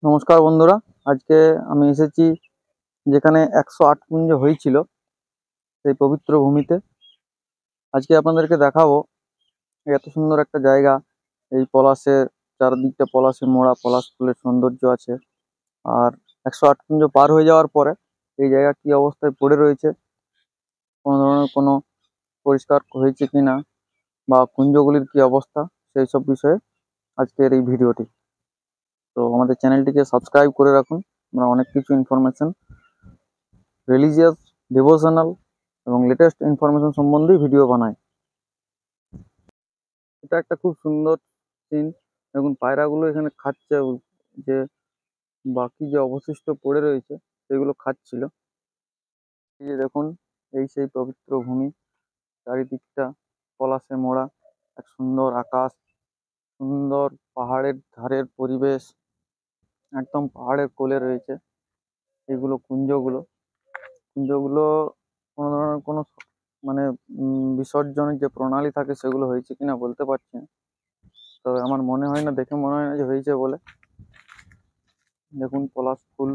নমস্কার বন্ধুরা, আজকে আমি এসেছি যেখানে 108 কুঞ্জ হয়েছিল সেই পবিত্র ভূমিতে। আজকে আপনাদেরকে দেখাবো এত সুন্দর একটা জায়গা। এই পলাশের চারদিকটা পলাশে মোড়া, পলাশ ফুলের সৌন্দর্য আছে। আর 108 কুঞ্জ পার হয়ে যাওয়ার পরে এই জায়গা কি অবস্থায় পড়ে রয়েছে, কোনো ধরনের কোনো পরিষ্কার হয়েছে কিনা বা কুঞ্জগুলির কি অবস্থা, সেই সব বিষয়ে আজকের এই ভিডিওটি। তো আমাদের চ্যানেলটিকে সাবস্ক্রাইব করে রাখুন। আমরা অনেক কিছু ইনফরমেশন, রিলিজিয়াস, ডিভোশনাল এবং লেটেস্ট ইনফরমেশন সম্বন্ধেই ভিডিও বানাই। এটা একটা খুব সুন্দর সিন। দেখুন পায়রাগুলো এখানে খাচ্ছে, যে বাকি যে অবশিষ্ট পড়ে রয়েছে সেগুলো খাচ্ছিল। এই যে দেখুন, এই সেই পবিত্র ভূমি, চারিদিকটা পলাশে মোড়া, এক সুন্দর আকাশ, সুন্দর পাহাড়ের ধারের পরিবেশ, একদম পাহাড়ের কোলে রয়েছে এগুলো কুঞ্জগুলো। কুঞ্জগুলো কোনো ধরনের কোনো মানে বিসর্জনের যে প্রণালী থাকে সেগুলো হয়েছে কিনা বলতে পারছি না, তবে আমার মনে হয় না, দেখে মনে হয় না যে হয়েছে বলে। দেখুন পলাশ ফুল,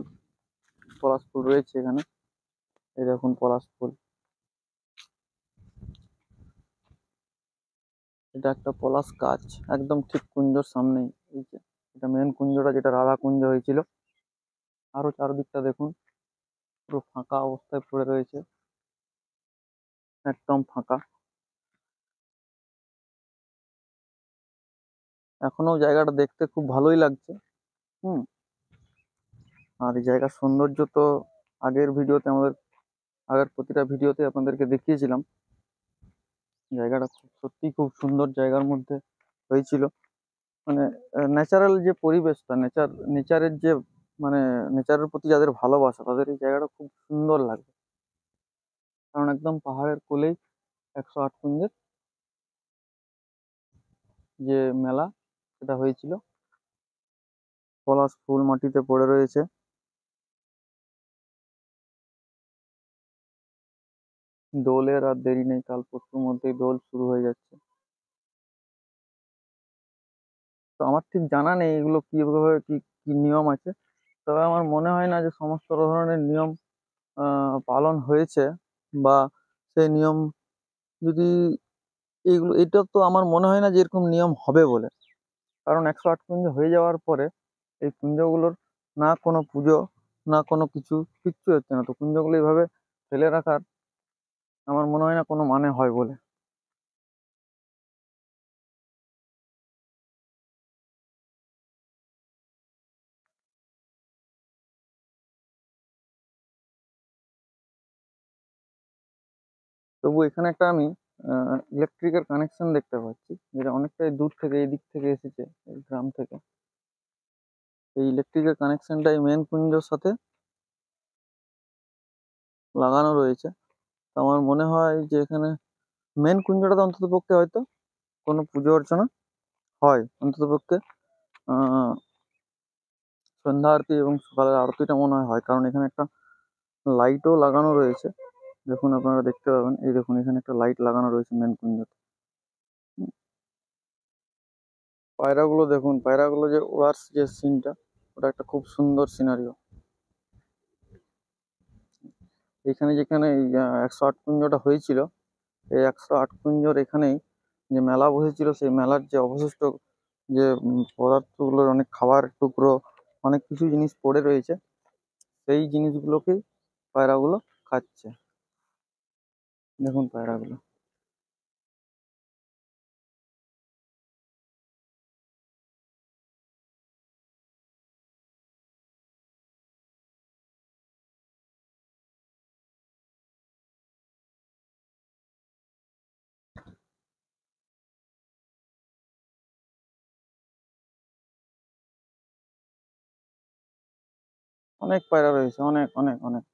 পলাশ ফুল রয়েছে এখানে। এই দেখুন পলাশ ফুল, এটা একটা পলাশ গাছ একদম ঠিক কুঞ্জর সামনেই। এই যে এটা মেন কুঞ্জটা, যেটা রাধা কুঞ্জ হয়েছিল। আরো চারদিকটা দেখুন, পুরো ফাঁকা অবস্থায় পড়ে রয়েছে, একদম ফাঁকা। এখনো জায়গাটা দেখতে খুব ভালোই লাগছে। হুম। আর এই জায়গার সৌন্দর্য তো আগের ভিডিওতে আগের প্রতিটা ভিডিওতে আপনাদেরকে দেখিয়েছিলাম। জায়গাটা সত্যিই খুব সুন্দর জায়গার মধ্যে হয়েছিল। মানে ন্যাচারাল যে পরিবেশটা, নেচারের যে মানে নেচারের প্রতি যাদের ভালোবাসা তাদের এই জায়গাটা খুব সুন্দর লাগবে। কারণ একদম পাহাড়ের কোলেই 108 কুঞ্জের যে মেলা সেটা হয়েছিল। পলাশ ফুল মাটিতে পড়ে রয়েছে। দোলের আর দেরি নেই, কাল পরশুর মধ্যেই দোল শুরু হয়ে যাচ্ছে। তো আমার ঠিক জানা নেই এগুলো কিভাবে কি কি নিয়ম আছে, তবে আমার মনে হয় না যে সমস্ত ধরনের নিয়ম পালন হয়েছে, বা সেই নিয়ম যদি এটা তো আমার মনে হয় না যে এরকম নিয়ম হবে বলে। কারণ 108 কুঞ্জ হয়ে যাওয়ার পরে এই কুঞ্জগুলোর না কোনো পুজো, না কোনো কিচ্ছু হচ্ছে না। তো কুঞ্জগুলো এইভাবে ফেলে রাখার আমার মনে হয় না কোনো মানে হয় বলে। তবু এখানে একটা আমি ইলেকট্রিকের কানেকশন দেখতে পাচ্ছি, যেটা অনেকটাই দূর থেকে এই দিক থেকে এসেছে, এই গ্রাম থেকে। এই ইলেকট্রিকের কানেকশনটা এই মেন কুঞ্জর সাথে লাগানো রয়েছে। তো আমার মনে হয় যে এখানে মেন কুঞ্জটাতে অন্তত পক্ষে হয়তো কোনো পুজো অর্চনা হয়, অন্তত পক্ষে আহ সন্ধ্যা আরতি এবং সকালের আরতিটা মনে হয়। কারণ এখানে একটা লাইটও লাগানো রয়েছে, দেখুন আপনারা দেখতে পাবেন। এই দেখুন এখানে একটা লাইট লাগানো রয়েছে মেন কুঞ্জতে। পায়রাগুলো দেখুন, পায়রাগুলো যে ওড়ার যে সিনটা, ওটা একটা খুব সুন্দর সিনারিও। এখানে যেখানে এই 108 কুঞ্জটা হয়েছিল, এই 108 কুঞ্জর এখানেই যে মেলা বসেছিল, সেই মেলার যে অবশিষ্ট যে পদার্থগুলোর অনেক খাবার টুকরো, অনেক কিছু জিনিস পড়ে রয়েছে, সেই জিনিসগুলোকেই পায়রাগুলো খাচ্ছে। দেখুন পায়রাগুলো, অনেক পায়রা রয়েছে, অনেক অনেক অনেক।